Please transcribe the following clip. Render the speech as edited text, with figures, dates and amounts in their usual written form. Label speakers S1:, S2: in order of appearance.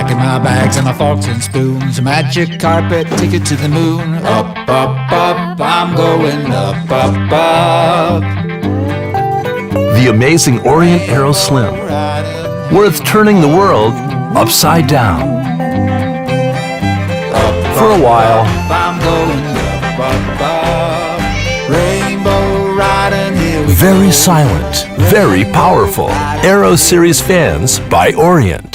S1: Packing my bags and my forks and spoons, a magic carpet ticket to the moon. Up, up, up, I'm going up, up, up.
S2: The amazing Orient Aero Slim, worth turning the world upside down. For a while.
S1: I'm going up, up, up. Rainbow riding here we
S2: Very
S1: go.
S2: silent, very powerful. Aero Series fans by Orient.